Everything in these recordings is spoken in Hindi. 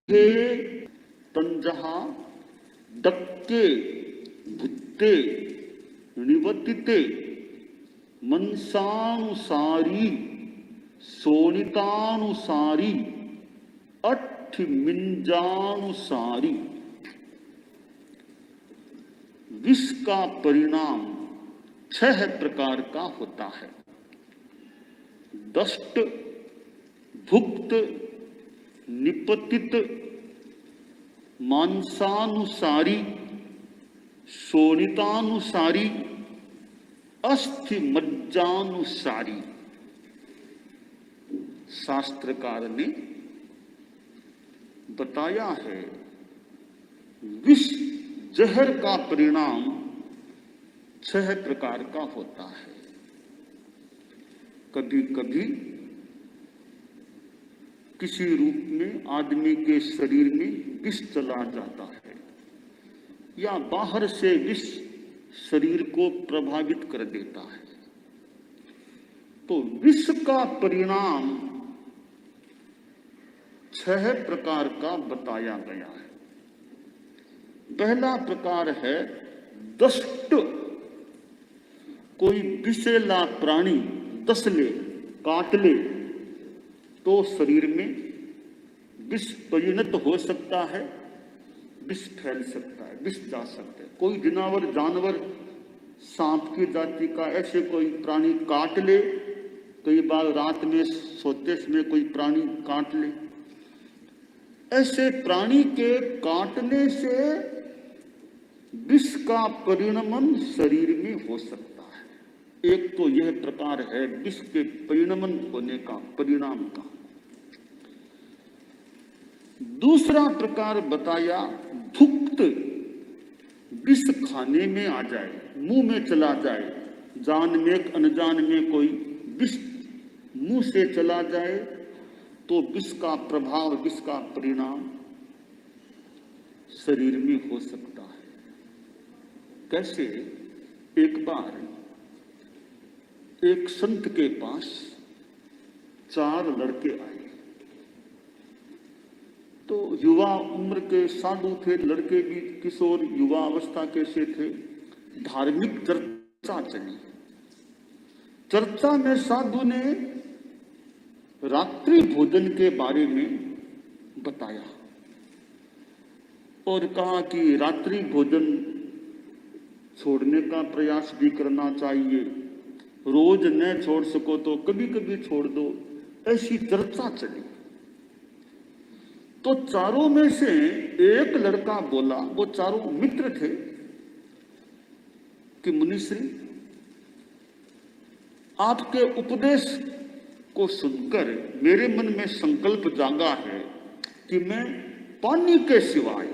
हे तंजहा दक्के भुत्ते निवर्तिते मनसानुसारी सोनितानुसारी अठ्ठमिंजानुसारी। विष का परिणाम 6 प्रकार का होता है। दष्ट, भुक्त, निपतित, मांसानुसारी, शोणितानुसारी, अस्थि मज्जानुसारी। शास्त्रकार ने बताया है विष जहर का परिणाम 6 प्रकार का होता है। कभी कभी किसी रूप में आदमी के शरीर में विष चला जाता है या बाहर से विष शरीर को प्रभावित कर देता है। तो विष का परिणाम 6 प्रकार का बताया गया है। पहला प्रकार है दष्ट। कोई विषैला प्राणी दस ले, काट ले तो शरीर में विष परिणत हो सकता है, विष फैल सकता है, विष जा सकता है। कोई जानवर सांप की जाति का ऐसे कोई प्राणी काट ले, कई बार रात में सोते समय कोई प्राणी काट ले, ऐसे प्राणी के काटने से विष का परिणमन शरीर में हो सकता है। एक तो यह प्रकार है विष के परिणमन होने का, परिणाम का। दूसरा प्रकार बताया भुक्त। विष खाने में आ जाए, मुंह में चला जाए, जान में अनजान में कोई विष मुंह से चला जाए तो विष का प्रभाव, विष का परिणाम शरीर में हो सकता है। कैसे? एक बार एक संत के पास 4 लड़के आए। तो युवा उम्र के साधु थे, लड़के भी किशोर युवा अवस्था के से थे। धार्मिक चर्चा चली। चर्चा में साधु ने रात्रि भोजन के बारे में बताया और कहा कि रात्रि भोजन छोड़ने का प्रयास भी करना चाहिए, रोज न छोड़ सको तो कभी कभी छोड़ दो। ऐसी चर्चा चली। तो चारों में से एक लड़का बोला, वो चारों मित्र थे, कि मुनिश्री आपके उपदेश को सुनकर मेरे मन में संकल्प जागा है कि मैं पानी के सिवाय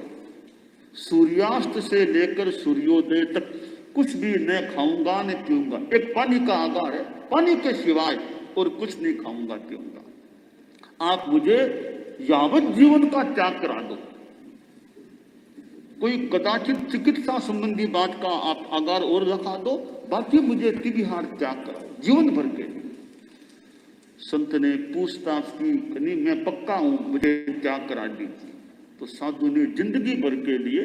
सूर्यास्त से लेकर सूर्योदय तक कुछ भी न खाऊंगा न पीऊंगा। एक पानी का आगार है, पानी के सिवाय और कुछ नहीं खाऊंगा पीऊंगा। आप मुझे यावत जीवन का त्याग करा दो। कोई कदाचित चिकित्सा संबंधी बात का आप आगार और रखा दो, बाकी मुझे त्रिविहार त्याग कराओ जीवन भर के। संत ने पूछताछ की, नहीं मैं पक्का हूं, मुझे त्याग करा दीजिए। तो साधु ने जिंदगी भर के लिए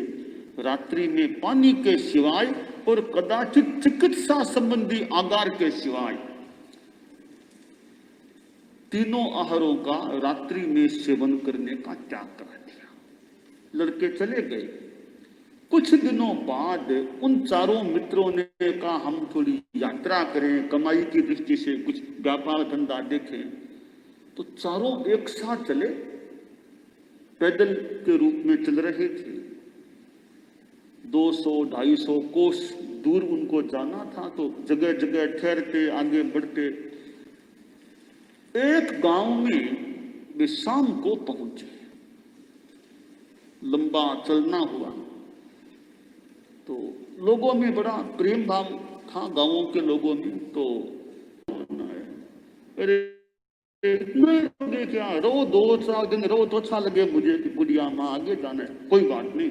रात्रि में पानी के सिवाय और कदाचित चिकित्सा संबंधी आगार के सिवाय तीनों आहारों का रात्रि में सेवन करने का त्याग करा दिया। लड़के चले गए। कुछ दिनों बाद उन चारों मित्रों ने कहा हम थोड़ी यात्रा करें, कमाई की दृष्टि से कुछ व्यापार धंधा देखें। तो चारों एक साथ चले, पैदल के रूप में चल रहे थे। 200-250 कोस दूर उनको जाना था। तो जगह जगह ठहरते, आगे बढ़ते। एक गांव में वे शाम को पहुंचे। लंबा चलना हुआ तो लोगों में बड़ा प्रेम भाव था, गांवों के लोगों में। तो अरे इतने क्या, रहो 2-4 दिन रहो तो अच्छा लगे मुझे कि बुढ़िया माँ आगे जाना है, कोई बात नहीं।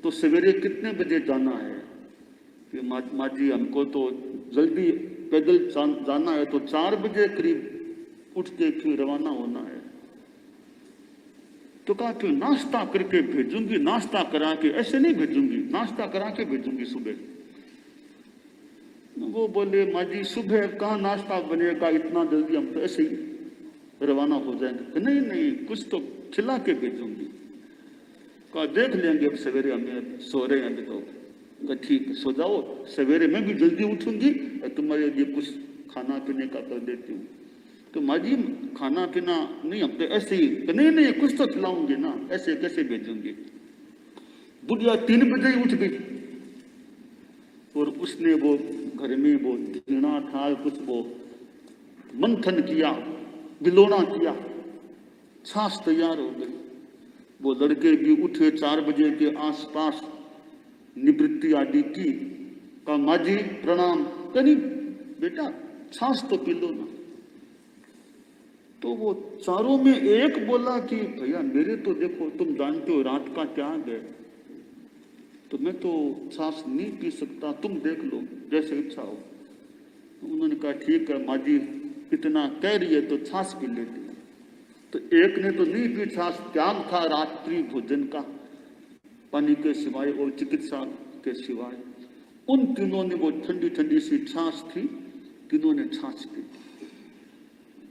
तो सवेरे कितने बजे जाना है? कि माँ जी हमको तो जल्दी पैदल जाना है, तो 4 बजे करीब उठ के फिर रवाना होना है। तो कहा फिर नाश्ता करके भेजूंगी, नाश्ता करा के, ऐसे नहीं भेजूंगी, नाश्ता करा के भेजूंगी सुबह। वो बोले माँ जी सुबह कहाँ नाश्ता बनेगा इतना जल्दी, हम तो ऐसे ही रवाना हो जाएंगे। नहीं नहीं, कुछ तो खिला के भेजूंगी। कहा देख लेंगे, अब सवेरे हमें सो रहे हैं अभी तो। ठीक है सो जाओ, सवेरे मैं भी जल्दी उठूंगी और तुम्हारे लिए कुछ खाना पीने का कर देती हूँ। तो माँ जी खाना पीना नहीं, हम तो ऐसे ही। नहीं नहीं, कुछ तो खिलाऊंगी ना, ऐसे कैसे भेजूंगी। बुढ़िया 3 बजे ही उठ गई और उसने वो घर में वो धीना था, कुछ वो मंथन किया, बिलोना किया, छाछ तैयार हो गई। वो लड़के भी उठे 4 बजे के आसपास, निवृत्ति आदि की। कहा माँ जी प्रणाम। कहीं बेटा छाछ तो पी लो ना। तो वो चारों में एक बोला कि भैया मेरे तो देखो, तुम जानते हो रात का त्याग है, तो मैं तो छाछ नहीं पी सकता, तुम देख लो जैसे इच्छा हो। उन्होंने कहा ठीक है माँ जी इतना कह रही है तो छाछ पी लेती है। तो एक ने तो नहीं पी छाछ, त्याग था रात्रि भोजन का, पानी के सिवाय और चिकित्सा के सिवाय। उन तीनों ने वो ठंडी ठंडी सी छाछ थी, तीनों ने छाछ पी,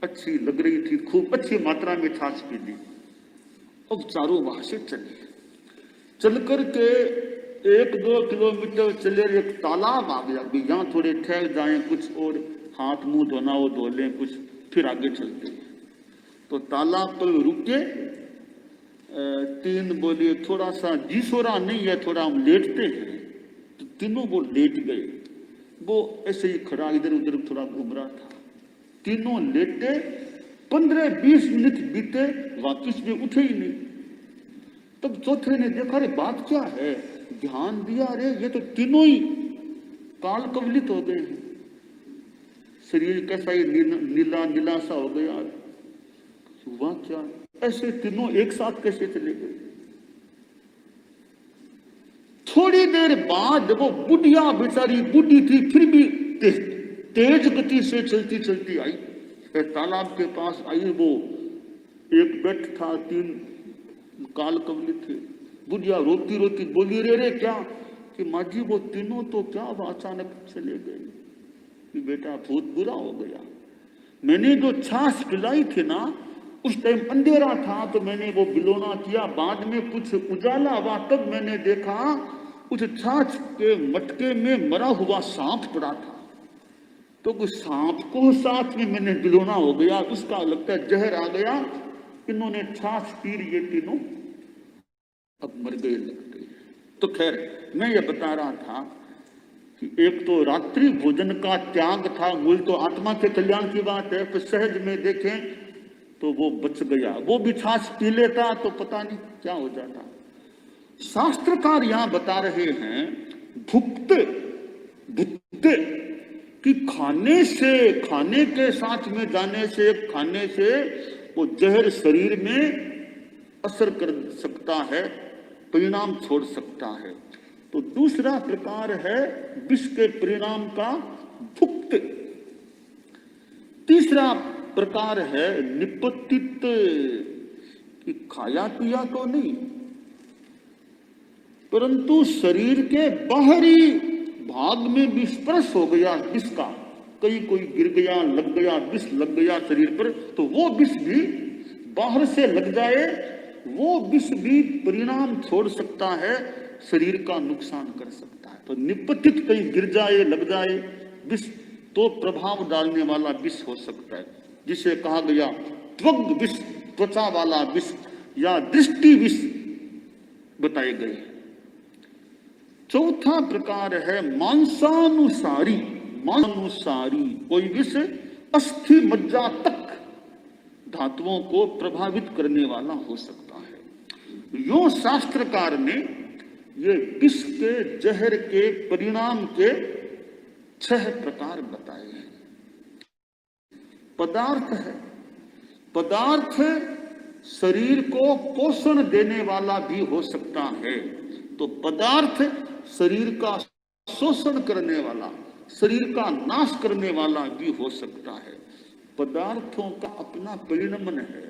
अच्छी लग रही थी, खूब अच्छी मात्रा में छाछ पी ली। अब चारों वहां से चल करके 1-2 किलोमीटर चले, एक तालाब आ गया। यहाँ थोड़े ठहर जाए, कुछ और हाथ मुंह धोना हो धो लें कुछ, फिर आगे चलते हैं। तो तालाब पर रुके, 3 बोले थोड़ा सा जी सोरा नहीं है, थोड़ा हम लेटते हैं। तो तीनों वो लेट गए। वो ऐसे ही खड़ा इधर उधर थोड़ा घूम रहा था। तीनों लेटे, 15-20 मिनट बीते, वापिस में उठे ही नहीं। तब चौथे ने देखा रे बात क्या है, ध्यान दिया, रे ये तो तीनों ही काल कवलित हो गए हैं, शरीर कैसा ही नीला नीला सा हो गया। हुआ क्या, ऐसे तीनों एक साथ कैसे चले गए। थोड़ी देर बाद वो बुढ़िया बेचारी, बूढ़ी थी फिर भी तेज गति से चलती चलती आई, तालाब के पास आई। वो एक बेट था, 3 काल कवलित थे। बुढ़िया रोती रोती बोली रे क्या, कि माँ जी वो तीनों तो क्या अचानक चले गए, कि बेटा बहुत बुरा हो गया। मैंने जो छाछ पिलाई थी ना, उस टाइम अंधेरा था तो मैंने वो बिलोना किया, बाद में कुछ उजाला हुआ तब मैंने देखा उस छाछ के मटके में मरा हुआ सांप पड़ा था। तो उस सांप को साथ में मैंने बिलोना हो गया, उसका लगता है जहर आ गया, इन्होंने छाछ पी लिए तीनों, अब मर गए लगते। तो खैर मैं ये बता रहा था कि एक तो रात्रि भोजन का त्याग था, मूल तो आत्मा के कल्याण की बात है, फिर सहज में देखें तो वो बच गया। वो भी छाछ पी लेता तो पता नहीं क्या हो जाता। शास्त्रकार यहां बता रहे हैं भुक्त भुक्ते कि खाने के साथ में जाने से, खाने से वो जहर शरीर में असर कर सकता है, परिणाम छोड़ सकता है। तो दूसरा प्रकार है विष के परिणाम का भुक्त। तीसरा प्रकार है निपतित, कि खाया पिया तो नहीं, परंतु शरीर के बाहरी भाग में भी स्पर्श हो गया विष का, कहीं कोई गिर गया, लग गया, विष लग गया शरीर पर, तो वो विष भी बाहर से लग जाए, वो विष भी परिणाम छोड़ सकता है, शरीर का नुकसान कर सकता है। तो निपतित कहीं गिर जाए, लग जाए विष, तो प्रभाव डालने वाला विष हो सकता है, जिसे कहा गया त्वग विष, त्वचा वाला विष या दृष्टि विष बताए गए। चौथा प्रकार है मांसानुसारी। मांसानुसारी कोई विष अस्थि मज्जा तक धातुओं को प्रभावित करने वाला हो सकता है। यो शास्त्रकार ने ये विष के जहर के परिणाम के 6 प्रकार बताए हैं। पदार्थ है, पदार्थ शरीर को पोषण देने वाला भी हो सकता है, तो पदार्थ शरीर का शोषण करने वाला, शरीर का नाश करने वाला भी हो सकता है। पदार्थों का अपना परिणमन है,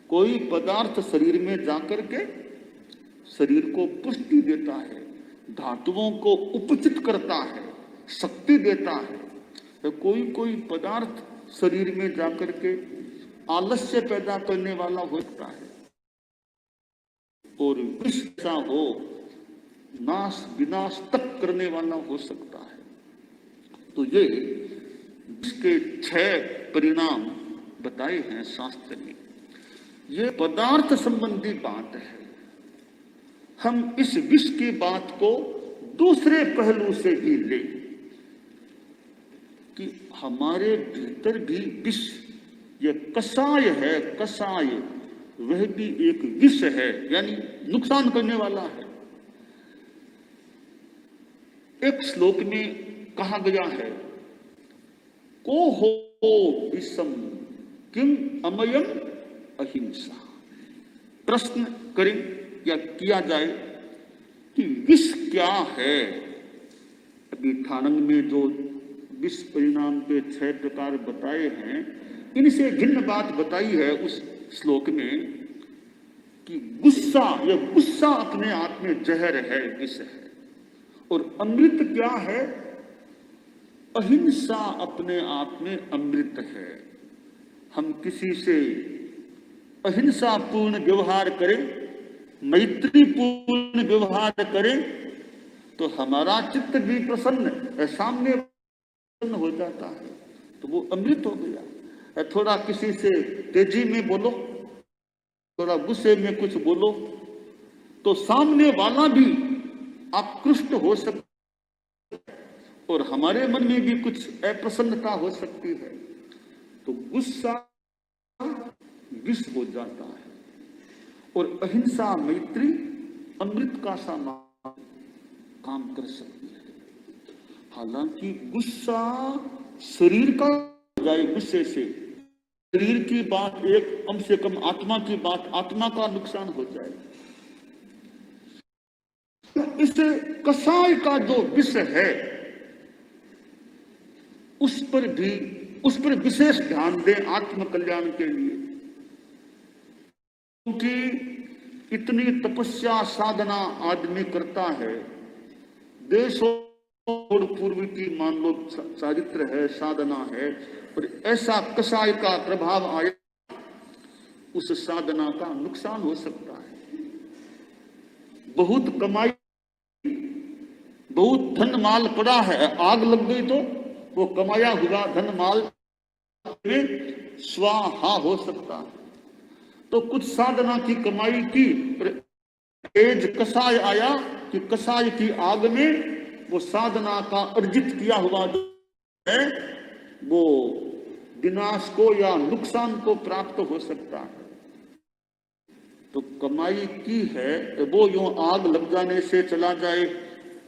कोई पदार्थ शरीर में जाकर के शरीर को पुष्टि देता है, धातुओं को उपचित करता है, शक्ति देता है। तो कोई पदार्थ शरीर में जाकर के आलस्य पैदा करने वाला होता है और विष ऐसा हो नाश विनाश तक करने वाला हो सकता है। तो ये इसके 6 परिणाम बताए हैं शास्त्र में। ये पदार्थ संबंधी बात है। हम इस विष की बात को दूसरे पहलू से भी ले कि हमारे भीतर भी विष, ये कषाय है, कषाय वह भी एक विष है, यानी नुकसान करने वाला है। एक श्लोक में कहा गया है, को हो विषम किम अमयम अहिंसा। प्रश्न करें या किया जाए कि विष क्या है। अभी ठाणंग में जो विष परिणाम के 6 प्रकार बताए हैं, इनसे भिन्न बात बताई है उस श्लोक में कि गुस्सा, यह गुस्सा अपने आप में जहर है, विष है। और अमृत क्या है? अहिंसा अपने आप में अमृत है। हम किसी से अहिंसा पूर्ण व्यवहार करें, मैत्रीपूर्ण व्यवहार करें, तो हमारा चित्त भी प्रसन्न, सामने प्रसन्न हो जाता है, तो वो अमृत हो गया। थोड़ा किसी से तेजी में बोलो, थोड़ा गुस्से में कुछ बोलो, तो सामने वाला भी आकृष्ट हो सकता है और हमारे मन में भी कुछ अप्रसन्नता हो सकती है। तो गुस्सा विष हो जाता है और अहिंसा मैत्री अमृत का सामान काम कर सकती है। हालांकि गुस्सा शरीर का हो जाए, गुस्से से शरीर की बात एक, कम से कम आत्मा की बात, आत्मा का नुकसान हो जाए। इस कषाय का जो विष है उस पर विशेष ध्यान दें आत्म कल्याण के लिए। क्योंकि इतनी तपस्या साधना आदमी करता है, देशों पूर्व की मान लो चारित्र है, साधना है, और ऐसा कषाय का प्रभाव आए, उस साधना का नुकसान हो सकता है। बहुत कमाई, बहुत धन माल पड़ा है, आग लग गई तो वो कमाया हुआ धन माल में स्वाहा हो सकता है। तो कुछ साधना की कमाई की, तेज कषाय आया कि कषाय की आग में वो साधना का अर्जित किया हुआ है, वो विनाश को या नुकसान को प्राप्त हो सकता है। तो कमाई की है, वो यूं आग लग जाने से चला जाए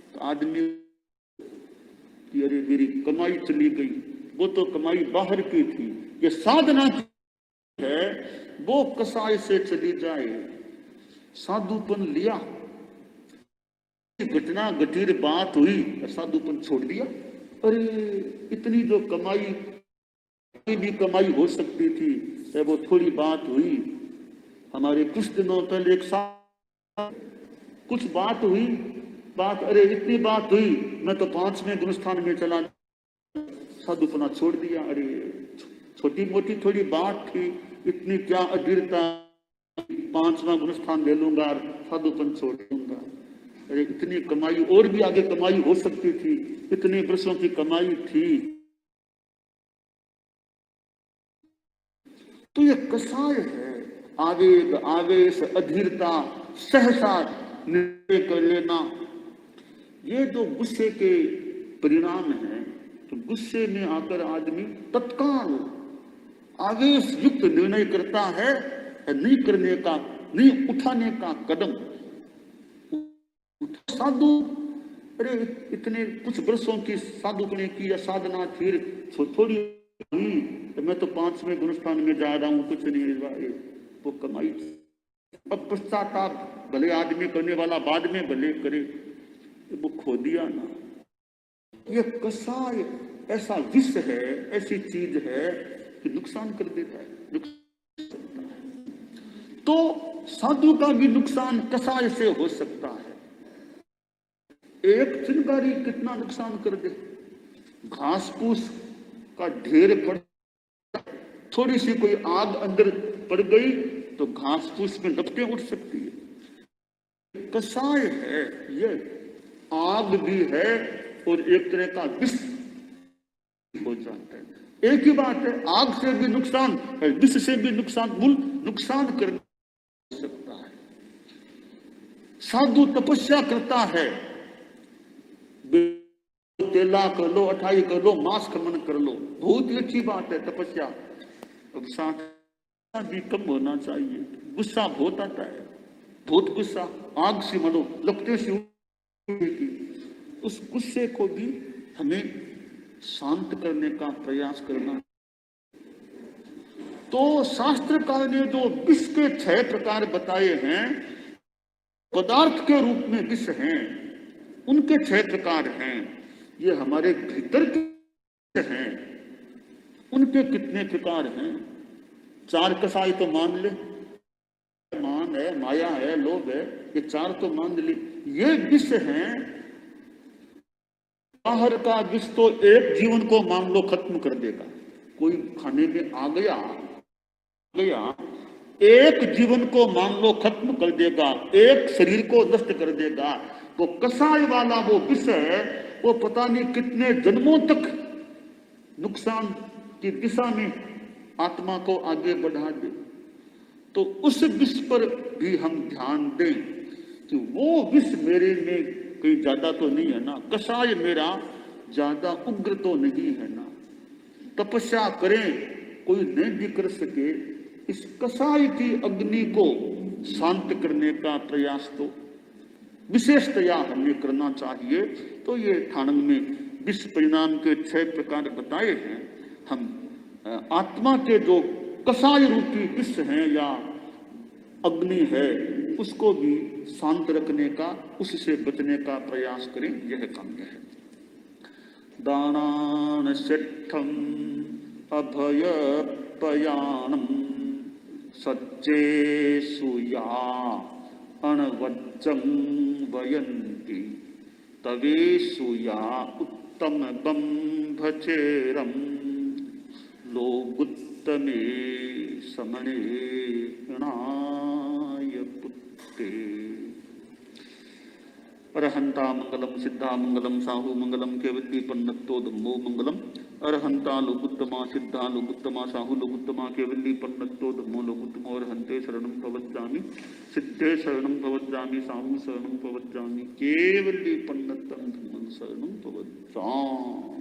तो आदमी कि अरे मेरी कमाई चली गई, वो तो कमाई बाहर की थी। ये साधना की है, वो कषाय से चली जाए। साधुपन लिया, घटना गटीर बात हुई, साधुपन छोड़ दिया। अरे इतनी जो कमाई भी कमाई हो सकती थी, वो थोड़ी बात हुई। हमारे कुछ दिनों पहले एक साथ कुछ बात हुई, अरे इतनी बात हुई, मैं तो 5वें गुरुस्थान में चला, साधुपना छोड़ दिया। अरे छोटी मोटी थोड़ी बात थी, इतनी क्या अधीरता, 5वां गुरुस्थान ले लूंगा, साधुपन छोड़ दूंगा। अरे इतनी कमाई, और भी आगे कमाई हो सकती थी, इतने वर्षों की कमाई थी। तो ये कषाय है, आवेग, आवेश, अधीरता, सहसा निर्णय कर लेना, ये जो गुस्से के परिणाम हैं। तो गुस्से में आकर आदमी तत्काल आवेश युक्त निर्णय करता है, नहीं करने का, नहीं उठाने का कदम। साधु, अरे इतने कुछ वर्षों की साधुपने की या साधना फिर थोड़ी हुई, तो मैं तो 5वें गुरुस्थान में जा रहा हूं, कुछ नहीं, वो कमाई। अब पश्चाताप भले आदमी करने वाला बाद में भले करे, वो खो दिया ना। ये कषाय ऐसा विष है, ऐसी चीज है कि नुकसान कर देता है, नुकसान करता है। तो साधु का भी नुकसान कसाय से हो सकता है। एक चिंगारी कितना नुकसान कर दे, घास फूस का ढेर पड़, थोड़ी सी कोई आग अंदर पड़ गई तो घास फूस में लपटें उठ सकती है। कसाय है ये, आग भी है और एक तरह का विष हो जाता है। एक ही बात है, आग से भी नुकसान है, विष से भी नुकसान, नुकसान कर सकता है। साधु तपस्या करता है, तेला कर लो, अठाई कर लो, मांस खमन कर लो, बहुत ही अच्छी बात है तपस्या। अब साथ भी कम होना चाहिए, गुस्सा बहुत आता है, बहुत गुस्सा, आग से मनो लगते से उस गुस्से को भी हमें शांत करने का प्रयास करना। तो शास्त्रकार ने जो विष के 6 प्रकार बताए हैं, पदार्थ के रूप में विष हैं, उनके 6 प्रकार हैं। ये हमारे भीतर के हैं, उनके कितने प्रकार हैं? 4 कसाई तो मान ले, मान है, माया है, लोभ है, ये 4 तो मान ले। ये विष हैं। बाहर का विष तो एक जीवन को मान लो खत्म कर देगा, कोई खाने में आ गया, एक जीवन को मान लो खत्म कर देगा, एक शरीर को नष्ट कर देगा। वो कसाय वाला वो विष है, वो पता नहीं कितने जन्मों तक नुकसान की दिशा में आत्मा को आगे बढ़ा दे। तो उस विष पर भी हम ध्यान दें कि वो विष मेरे में कहीं ज्यादा तो नहीं है ना, कसाय मेरा ज्यादा उग्र तो नहीं है ना। तपस्या करें, कोई नहीं भी कर सके, इस कसाय की अग्नि को शांत करने का प्रयास तो विशेषतया हमें करना चाहिए। तो ये ठाणंग में विष परिणाम के 6 प्रकार बताए हैं। हम आत्मा के जो कसाय रूपी विष हैं या अग्नि है, उसको भी शांत रखने का, उससे बचने का प्रयास करें, यह काम्य है। दानान सिद्धम अभय पयानम सज्जे सुया अणवज्जं वयन्ति तवे सुया उत्तम बंभचेरम लोगुत्तमे समणे गणाय पुत्ते। अरहंता मंगलम सिद्धा मंगलम साहु मंगलम केवली पन्नत्तो धम्मो मंगलम। अरहंता लोकुत्तमा सिद्धा लोकुत्तमा साहु लोकुत्तमा केवली पन्नत्तो धम्मो लोकुत्तमो। अरहंते शरणं प्रवज्जामि सिद्धे शरणं प्रवज्जामि साहु शरणं प्रवज्जामि केवली पन्नत्तं धम्मं शरणं प्रवज्जामि।